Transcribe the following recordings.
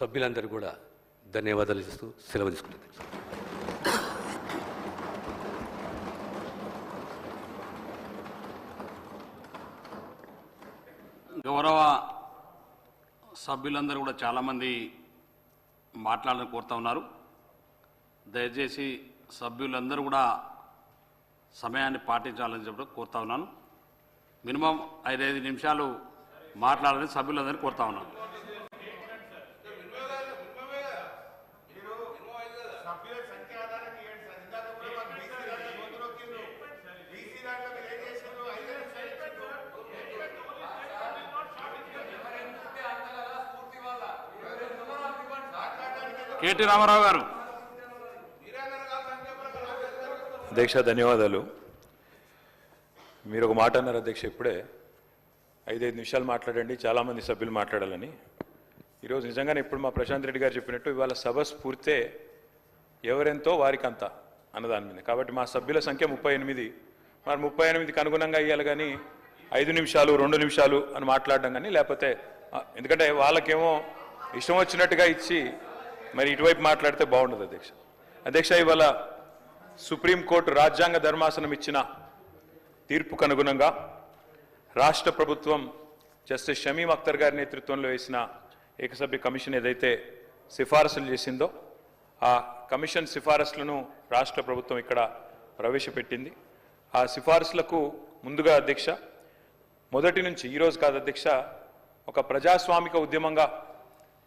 సభ్యులందరూ కూడా ధన్యవాదాలు ఇస్తూ సెలవు తీసుకుంటుంది. గౌరవ సభ్యులందరూ కూడా చాలామంది మాట్లాడాలని కోరుతా ఉన్నారు. దయచేసి సభ్యులందరూ కూడా సమయాన్ని పాటించాలని చెప్పి కోరుతా ఉన్నాను. మినిమం 5 నిమిషాలు మాట్లాడాలని సభ్యులందరినీ కోరుతా ఉన్నాను. కేటీ రామారావు గారు. అధ్యక్ష ధన్యవాదాలు. మీరు ఒక మాట అన్నారు అధ్యక్ష, ఇప్పుడే 5 నిమిషాలు మాట్లాడండి, చాలామంది సభ్యులు మాట్లాడాలని. ఈరోజు నిజంగానే ఇప్పుడు మా ప్రశాంత్ రెడ్డి గారు చెప్పినట్టు ఇవాళ సభ స్ఫూర్తే ఎవరెంతో వారికంతా అన్నదాని మీద. కాబట్టి మా సభ్యుల సంఖ్య 38. మరి 38కి అనుగుణంగా ఇవ్వాలి కానీ 5 నిమిషాలు 2 నిమిషాలు అని మాట్లాడడం కానీ, లేకపోతే ఎందుకంటే వాళ్ళకేమో ఇష్టం వచ్చినట్టుగా ఇచ్చి మరి ఇటువైపు మాట్లాడితే బాగుండదు అధ్యక్ష. అధ్యక్ష, ఇవాళ సుప్రీంకోర్టు రాజ్యాంగ ధర్మాసనం ఇచ్చిన తీర్పుకు అనుగుణంగా రాష్ట్ర ప్రభుత్వం జస్టిస్ షమీం అఖ్తర్ గారి నేతృత్వంలో వేసిన ఏకసభ్య కమిషన్ ఏదైతే సిఫారసులు చేసిందో ఆ కమిషన్ సిఫారసులను రాష్ట్ర ప్రభుత్వం ఇక్కడ ప్రవేశపెట్టింది. ఆ సిఫారసులకు ముందుగా అధ్యక్ష, మొదటి నుంచి ఈరోజు కాదు అధ్యక్ష, ఒక ప్రజాస్వామిక ఉద్యమంగా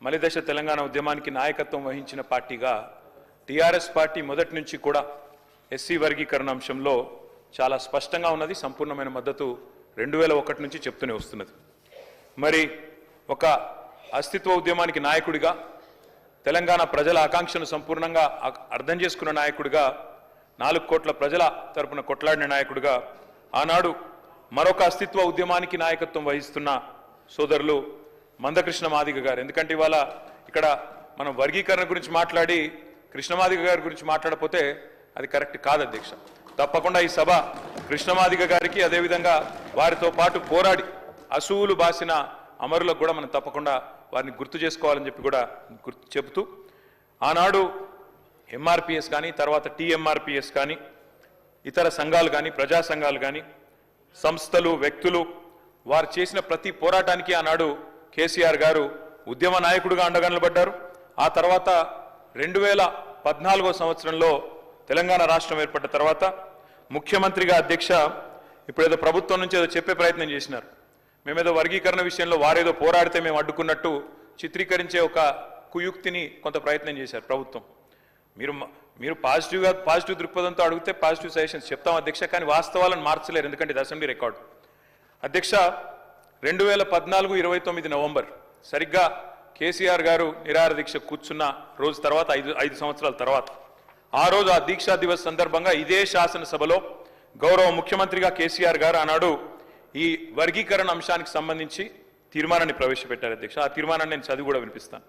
మలిదశ తెలంగాణ ఉద్యమానికి నాయకత్వం వహించిన పార్టీగా టీఆర్ఎస్ పార్టీ మొదటి నుంచి కూడా ఎస్సీ వర్గీకరణ అంశంలో చాలా స్పష్టంగా ఉన్నది. సంపూర్ణమైన మద్దతు 2001 నుంచి చెప్తూనే వస్తున్నది. మరి ఒక అస్తిత్వ ఉద్యమానికి నాయకుడిగా, తెలంగాణ ప్రజల ఆకాంక్షను సంపూర్ణంగా అర్థం చేసుకున్న నాయకుడిగా, 4 కోట్ల ప్రజల తరపున కొట్లాడిన నాయకుడిగా, ఆనాడు మరొక అస్తిత్వ ఉద్యమానికి నాయకత్వం వహిస్తున్న సోదరులు మందకృష్ణ మాదిగ గారు. ఎందుకంటే ఇవాళ ఇక్కడ మనం వర్గీకరణ గురించి మాట్లాడి కృష్ణమాదిగ గారి గురించి మాట్లాడకపోతే అది కరెక్ట్ కాదు అధ్యక్ష. తప్పకుండా ఈ సభ కృష్ణమాదిగ గారికి, అదేవిధంగా వారితో పాటు పోరాడి అసూలు బాసిన అమరులకు కూడా మనం తప్పకుండా వారిని గుర్తు చేసుకోవాలని చెప్పి కూడా చెబుతూ, ఆనాడు ఎంఆర్పిఎస్ కానీ, తర్వాత టీఎంఆర్పిఎస్ కానీ, ఇతర సంఘాలు కానీ, ప్రజా సంఘాలు కానీ, సంస్థలు, వ్యక్తులు వారు చేసిన ప్రతి పోరాటానికి ఆనాడు కేసీఆర్ గారు ఉద్యమ నాయకుడిగా అండగా నిలబడ్డారు. ఆ తర్వాత 2014వ సంవత్సరంలో తెలంగాణ రాష్ట్రం ఏర్పడ్డ తర్వాత ముఖ్యమంత్రిగా అధ్యక్ష ఇప్పుడేదో ప్రభుత్వం నుంచి ఏదో చెప్పే ప్రయత్నం చేసినారు. మేమేదో వర్గీకరణ విషయంలో వారేదో పోరాడితే మేము అడ్డుకున్నట్టు చిత్రీకరించే ఒక కుయుక్తిని కొంత ప్రయత్నం చేశారు ప్రభుత్వం. మీరు పాజిటివ్ దృక్పథంతో అడిగితే పాజిటివ్ సజెషన్స్ చెప్తాం అధ్యక్ష, కానీ వాస్తవాలను మార్చలేరు, ఎందుకంటే ఇది అసెంబ్లీ రికార్డు. అధ్యక్ష, 2014 నవంబర్ సరిగ్గా కేసీఆర్ గారు నిరాహార దీక్ష కూర్చున్న రోజు తర్వాత 5 సంవత్సరాల తర్వాత, ఆ రోజు ఆ దీక్షా దివస్ సందర్భంగా ఇదే శాసనసభలో గౌరవ ముఖ్యమంత్రిగా కేసీఆర్ గారు ఆనాడు ఈ వర్గీకరణ అంశానికి సంబంధించి తీర్మానాన్ని ప్రవేశపెట్టారు అధ్యక్ష. ఆ తీర్మానాన్ని నేను చదివి కూడా వినిపిస్తాను.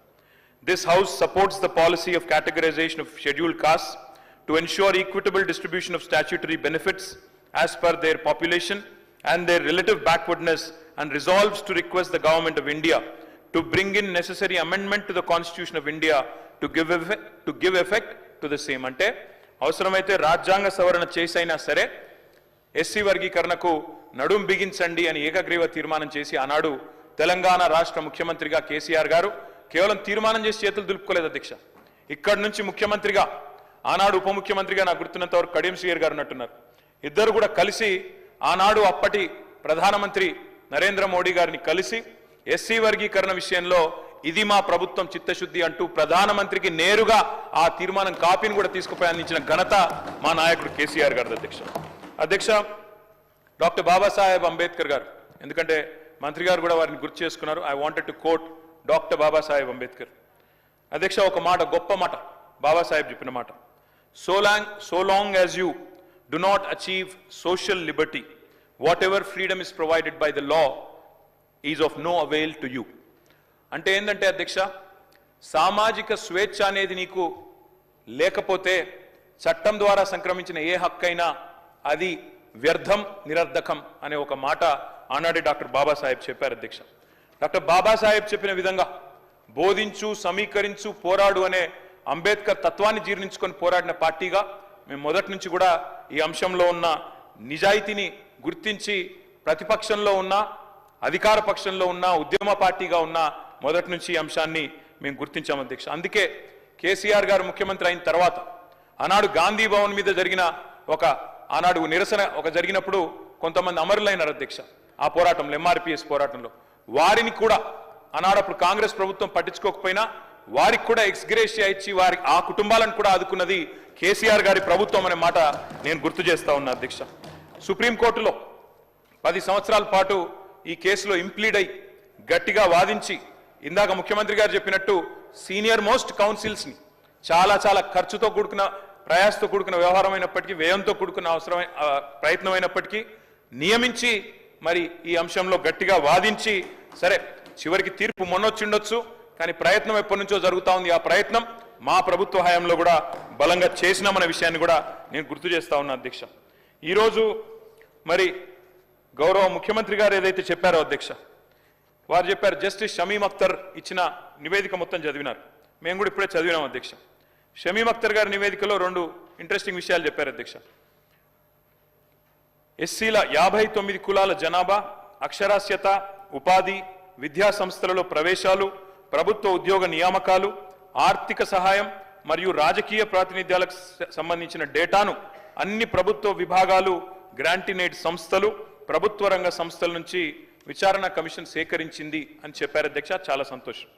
This house supports the policy of categorisation of scheduled cost to ensure equitable distribution of statutory benefits as per their population and their relative backwardness, and resolves to request the government of India to bring in necessary amendment to the Constitution of India to give effect to the same. అంటే అవసరమైతే రాజ్యాంగ సవరణ చేసైనా సరే SC వర్గీకరణకు నడుం బిగించండి అని ఏకగ్రీవ తీర్మానం చేసి ఆనాడు తెలంగాణ రాష్ట్ర ముఖ్యమంత్రిగా కేసీఆర్ గారు కేవలం తీర్మానం చేసి చేతులు దులుపుకోలేదు అధ్యక్ష. ఇక్కడి నుంచి ముఖ్యమంత్రిగా, ఆనాడు ఉప ముఖ్యమంత్రిగా నాకు గుర్తున్నంత వరకు కడియం శ్రీయర్ గారు ఉన్నట్టున్నారు. ఇద్దరు కూడా కలిసి ఆనాడు అప్పటి ప్రధానమంత్రి నరేంద్ర మోడీ గారిని కలిసి ఎస్సీ వర్గీకరణ విషయంలో ఇది మా ప్రభుత్వం చిత్తశుద్ధి అంటూ ప్రధానమంత్రికి నేరుగా ఆ తీర్మానం కాపీని కూడా తీసుకుపోయి అందించిన ఘనత మా నాయకుడు కేసీఆర్ గారు అధ్యక్ష. డాక్టర్ బాబాసాహెబ్ అంబేద్కర్ గారు, ఎందుకంటే మంత్రి గారు కూడా వారిని గుర్తు చేసుకున్నారు. I wanted to quote doctor Babasaheb Ambedkar. అధ్యక్ష, ఒక మాట, గొప్ప మాట బాబాసాహెబ్ చెప్పిన మాట, so long as you do not achieve social liberty, whatever freedom is provided by the law is of no avail to you. అంటే ఏంటంటే అధ్యక్ష, సామాజిక స్వేచ్ఛ అనేది నీకు లేకపోతే చట్టం ద్వారా సంక్రమించిన ఏ హక్కైనా అది వ్యర్థం, నిరర్ధకం అనే ఒక మాట ఆనాడే డాక్టర్ బాబాసాహెబ్ చెప్పారు అధ్యక్ష. డాక్టర్ బాబాసాహెబ్ చెప్పిన విధంగా బోధించు, సమీకరించు, పోరాడు అనే అంబేద్కర్ తత్వాన్ని జీర్ణించుకొని పోరాడిన పార్టీగా మేము మొదటి నుంచి కూడా ఈ అంశంలో ఉన్న నిజాయితీని గుర్తించి ప్రతిపక్షంలో ఉన్న, అధికార పక్షంలో ఉన్న, ఉద్యమ పార్టీగా ఉన్న మొదటి నుంచి ఈ అంశాన్ని మేము గుర్తించాం అధ్యక్ష. అందుకే కేసీఆర్ గారు ముఖ్యమంత్రి అయిన తర్వాత ఆనాడు గాంధీ భవన్ మీద జరిగిన ఆనాడు నిరసన జరిగినప్పుడు కొంతమంది అమరులైనారు అధ్యక్ష. ఆ పోరాటంలో, ఎంఆర్పిఎస్ పోరాటంలో వారిని కూడా ఆనాడు అప్పుడు కాంగ్రెస్ ప్రభుత్వం పట్టించుకోకపోయినా వారికి కూడా ఎక్స్గ్రేషియా ఇచ్చి ఆ కుటుంబాలను కూడా ఆదుకున్నది కేసీఆర్ గారి ప్రభుత్వం అనే మాట నేను గుర్తు చేస్తా ఉన్నా అధ్యక్ష. సుప్రీంకోర్టులో 10 సంవత్సరాల పాటు ఈ కేసులో ఇంప్లీడ్ అయి గట్టిగా వాదించి ఇందాక ముఖ్యమంత్రి గారు చెప్పినట్టు సీనియర్ మోస్ట్ కౌన్సిల్స్ని చాలా ఖర్చుతో కూడుకున్న, ప్రయాసతో కూడుకున్న వ్యవహారం అయినప్పటికీ, వ్యయంతో కూడుకున్న ప్రయత్నం అయినప్పటికీ నియమించి మరి ఈ అంశంలో గట్టిగా వాదించి, సరే చివరికి తీర్పు మొన్నొచ్చిండొచ్చు కానీ ప్రయత్నం ఎప్పటి నుంచో జరుగుతూ ఉంది. ఆ ప్రయత్నం మా ప్రభుత్వ హయాంలో కూడా బలంగా చేసినామనే విషయాన్ని కూడా నేను గుర్తు చేస్తా ఉన్నా అధ్యక్ష. ఈరోజు మరి గౌరవ ముఖ్యమంత్రి గారు ఏదైతే చెప్పారో అధ్యక్ష, వారు చెప్పారు జస్టిస్ షమీం అఖ్తర్ ఇచ్చిన నివేదిక మొత్తం చదివినారు. మేము కూడా ఇప్పుడే చదివినాం అధ్యక్ష. షమీం అఖ్తర్ గారి నివేదికలో 2 ఇంట్రెస్టింగ్ విషయాలు చెప్పారు అధ్యక్ష. ఎస్సీల 59 కులాల జనాభా, అక్షరాస్యత, ఉపాధి, విద్యా సంస్థలలో ప్రవేశాలు, ప్రభుత్వ ఉద్యోగ నియామకాలు, ఆర్థిక సహాయం మరియు రాజకీయ ప్రాతినిధ్యాలకు సంబంధించిన డేటాను అన్ని ప్రభుత్వ విభాగాలు, గ్రాంటినేట్ సంస్థలు, ప్రభుత్వ రంగ సంస్థల నుంచి విచారణ కమిషన్ సేకరించింది అని చెప్పారు అధ్యక్ష. చాలా సంతోషం.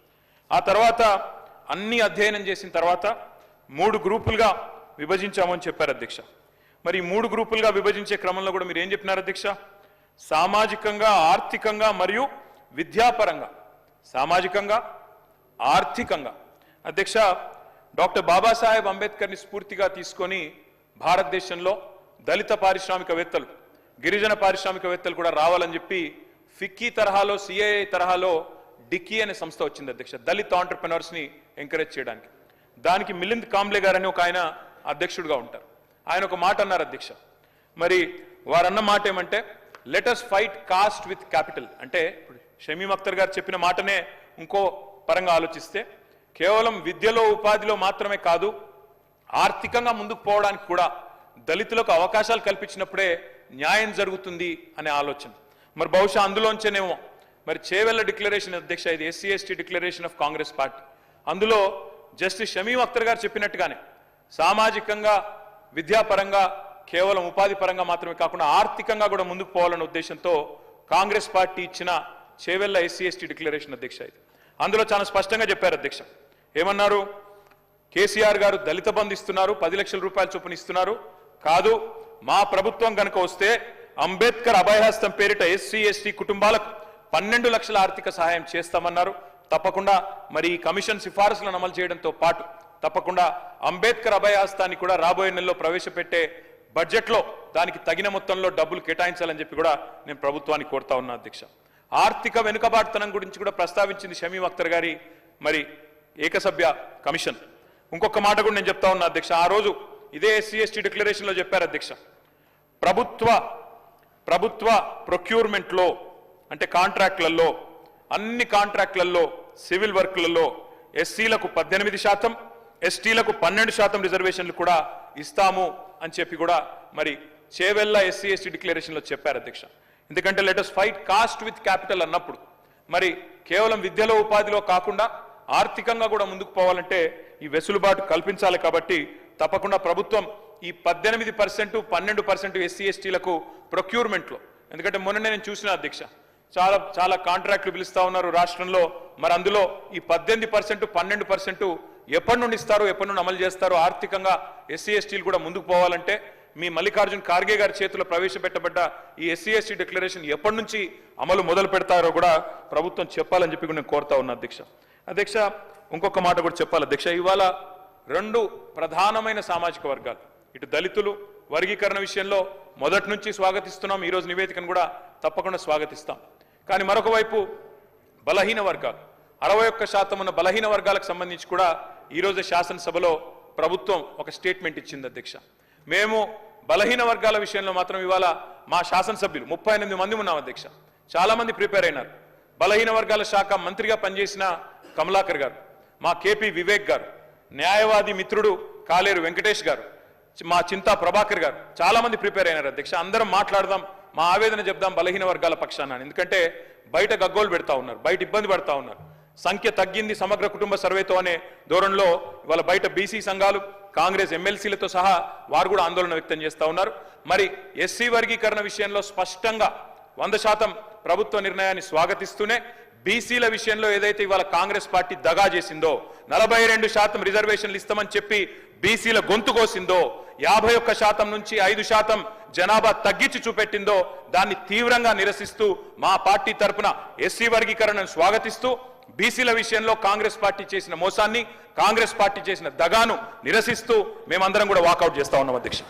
ఆ తర్వాత అన్ని అధ్యయనం చేసిన తర్వాత 3 గ్రూపులుగా విభజించామని చెప్పారు అధ్యక్ష. మరి 3 గ్రూపులుగా విభజించే క్రమంలో కూడా మీరు ఏం చెప్పినారు అధ్యక్ష? సామాజికంగా, ఆర్థికంగా మరియు విద్యాపరంగా. సామాజికంగా, ఆర్థికంగా అధ్యక్ష, డాక్టర్ బాబాసాహెబ్ అంబేద్కర్ని స్ఫూర్తిగా తీసుకొని భారతదేశంలో దళిత పారిశ్రామికవేత్తలు, గిరిజన పారిశ్రామికవేత్తలు కూడా రావాలని చెప్పి ఫిక్కీ తరహాలో, సిఐఏ తరహాలో డిక్కీ అనే సంస్థ వచ్చింది అధ్యక్ష, దళిత్ ఆంటర్ప్రెనర్స్ని ఎంకరేజ్ చేయడానికి. దానికి మిలింద్ కాంబ్లే గారని ఒక ఆయన అధ్యక్షుడిగా ఉంటారు. ఆయన ఒక మాట అన్నారు అధ్యక్ష. మరి వారన్న మాట ఏమంటే, let us fight caste with capital. అంటే షమీం అఖ్తర్ గారు చెప్పిన మాటనే ఇంకో పరంగా ఆలోచిస్తే, కేవలం విద్యలో, ఉపాధిలో మాత్రమే కాదు, ఆర్థికంగా ముందుకు పోవడానికి కూడా దళితులకు అవకాశాలు కల్పించినప్పుడే న్యాయం జరుగుతుంది అనే ఆలోచన. మరి బహుశా అందులోంచేనేమో మరి చేవెళ్ల డిక్లరేషన్ అధ్యక్ష, ఇది SC ST declaration of Congress party. అందులో జస్టిస్ షమీం అఖ్తర్ గారు చెప్పినట్టుగానే సామాజికంగా, విద్యాపరంగా, కేవలం ఉపాధి పరంగా మాత్రమే కాకుండా ఆర్థికంగా కూడా ముందుకు పోవాలనే ఉద్దేశంతో కాంగ్రెస్ పార్టీ ఇచ్చిన చేవెళ్ల ఎస్సీ ఎస్టీ డిక్లరేషన్ అధ్యక్ష. ఇది అందులో చాలా స్పష్టంగా చెప్పారు అధ్యక్ష. ఏమన్నారు? కేసీఆర్ గారు దళిత బంధు ఇస్తున్నారు, 10 లక్షల రూపాయల చొప్పున ఇస్తున్నారు. కాదు, మా ప్రభుత్వం కనుక వస్తే అంబేద్కర్ అభయహస్తం పేరిట ఎస్సీ ఎస్టీ కుటుంబాలకు 12 లక్షల ఆర్థిక సహాయం చేస్తామన్నారు. తప్పకుండా మరి ఈ కమిషన్ సిఫారసులను అమలు చేయడంతో పాటు తప్పకుండా అంబేద్కర్ అభయహస్తాన్ని కూడా రాబోయే నెలలో ప్రవేశపెట్టే బడ్జెట్లో దానికి తగిన మొత్తంలో డబ్బులు కేటాయించాలని చెప్పి కూడా నేను ప్రభుత్వాన్ని కోరుతా ఉన్నా అధ్యక్ష. ఆర్థిక వెనుకబాటుతనం గురించి కూడా ప్రస్తావించింది షమీం అఖ్తర్ గారి మరి ఏకసభ్య కమిషన్. ఇంకొక మాట కూడా నేను చెప్తా ఉన్నా అధ్యక్ష. ఆ రోజు ఇదే ఎస్సీ ఎస్టీ డిక్లరేషన్లో చెప్పారు అధ్యక్ష, ప్రభుత్వ ప్రొక్యూర్మెంట్లో అంటే కాంట్రాక్ట్లలో, అన్ని కాంట్రాక్ట్లలో, సివిల్ వర్క్లలో ఎస్సీలకు 18%, ఎస్టీలకు 12% రిజర్వేషన్లు కూడా ఇస్తాము అని చెప్పి కూడా మరి చేవెళ్ల ఎస్సీ ఎస్టీ డిక్లరేషన్లో చెప్పారు అధ్యక్ష. ఎందుకంటే let us fight caste with capital అన్నప్పుడు మరి కేవలం విద్యలో, ఉపాధిలో కాకుండా ఆర్థికంగా కూడా ముందుకు పోవాలంటే ఈ వెసులుబాటు కల్పించాలి. కాబట్టి తప్పకుండా ప్రభుత్వం ఈ 18%, 12% ఎస్సీ ఎస్టీలకు ప్రొక్యూర్మెంట్లో, ఎందుకంటే మొన్ననే నేను చూసిన అధ్యక్ష, చాలా కాంట్రాక్టులు పిలుస్తా ఉన్నారు రాష్ట్రంలో. మరి అందులో ఈ 18%, 12% ఎప్పటి నుండి ఇస్తారు, ఎప్పటి నుండి అమలు చేస్తారు? ఆర్థికంగా ఎస్సీ ఎస్టీలు కూడా ముందుకు పోవాలంటే మీ మల్లికార్జున్ ఖార్గే గారి చేతిలో ప్రవేశపెట్టబడ్డ ఈ ఎస్సీ ఎస్టీ డిక్లరేషన్ ఎప్పటి నుంచి అమలు మొదలు పెడతారో కూడా ప్రభుత్వం చెప్పాలని చెప్పి నేను కోరుతా ఉన్నా అధ్యక్ష. ఇంకొక మాట కూడా చెప్పాలి అధ్యక్ష. ఇవాళ 2 ప్రధానమైన సామాజిక వర్గాలు, ఇటు దళితులు వర్గీకరణ విషయంలో మొదటి నుంచి స్వాగతిస్తున్నాం, ఈరోజు నివేదికను కూడా తప్పకుండా స్వాగతిస్తాం. కానీ మరొక వైపు బలహీన వర్గాలు, 61% ఉన్న బలహీన వర్గాలకు సంబంధించి కూడా ఈరోజు శాసనసభలో ప్రభుత్వం ఒక స్టేట్మెంట్ ఇచ్చింది అధ్యక్ష. మేము బలహీన వర్గాల విషయంలో మాత్రం ఇవాళ మా శాసనసభ్యులు 38 మంది ఉన్నాం అధ్యక్ష. చాలా మంది ప్రిపేర్ అయినారు. బలహీన వర్గాల శాఖ మంత్రిగా పనిచేసిన కమలాకర్ గారు, మా కేపీ వివేక్ గారు, న్యాయవాది మిత్రుడు కాలేరు వెంకటేష్ గారు, మా చింతా ప్రభాకర్ గారు చాలా మంది ప్రిపేర్ అయినారు అధ్యక్ష. అందరం మాట్లాడదాం, మా ఆవేదన చెప్దాం బలహీన వర్గాల పక్షాన. ఎందుకంటే బయట గగ్గోలు పెడతా ఉన్నారు, బయట ఇబ్బంది పడతా ఉన్నారు. సంఖ్య తగ్గింది సమగ్ర కుటుంబ సర్వేతో అనే ధోరణిలో ఇవాళ బయట బీసీ సంఘాలు, కాంగ్రెస్ ఎమ్మెల్సీలతో సహా వారు కూడా ఆందోళన వ్యక్తం చేస్తూ ఉన్నారు. మరి ఎస్సీ వర్గీకరణ విషయంలో స్పష్టంగా 100% ప్రభుత్వ నిర్ణయాన్ని స్వాగతిస్తూనే బీసీల విషయంలో ఏదైతే ఇవాళ కాంగ్రెస్ పార్టీ దగా చేసిందో, 42% రిజర్వేషన్లు ఇస్తామని చెప్పి బీసీల గొంతు కోసిందో, 51% నుంచి 5% జనాభా తగ్గించి చూపెట్టిందో దాన్ని తీవ్రంగా నిరసిస్తూ మా పార్టీ తరపున ఎస్సీ వర్గీకరణను స్వాగతిస్తూ బీసీల విషయంలో కాంగ్రెస్ పార్టీ చేసిన మోసాన్ని, కాంగ్రెస్ పార్టీ చేసిన దగాను నిరసిస్తూ మేమందరం కూడా వాకౌట్ చేస్తా ఉన్నాం అధ్యక్ష.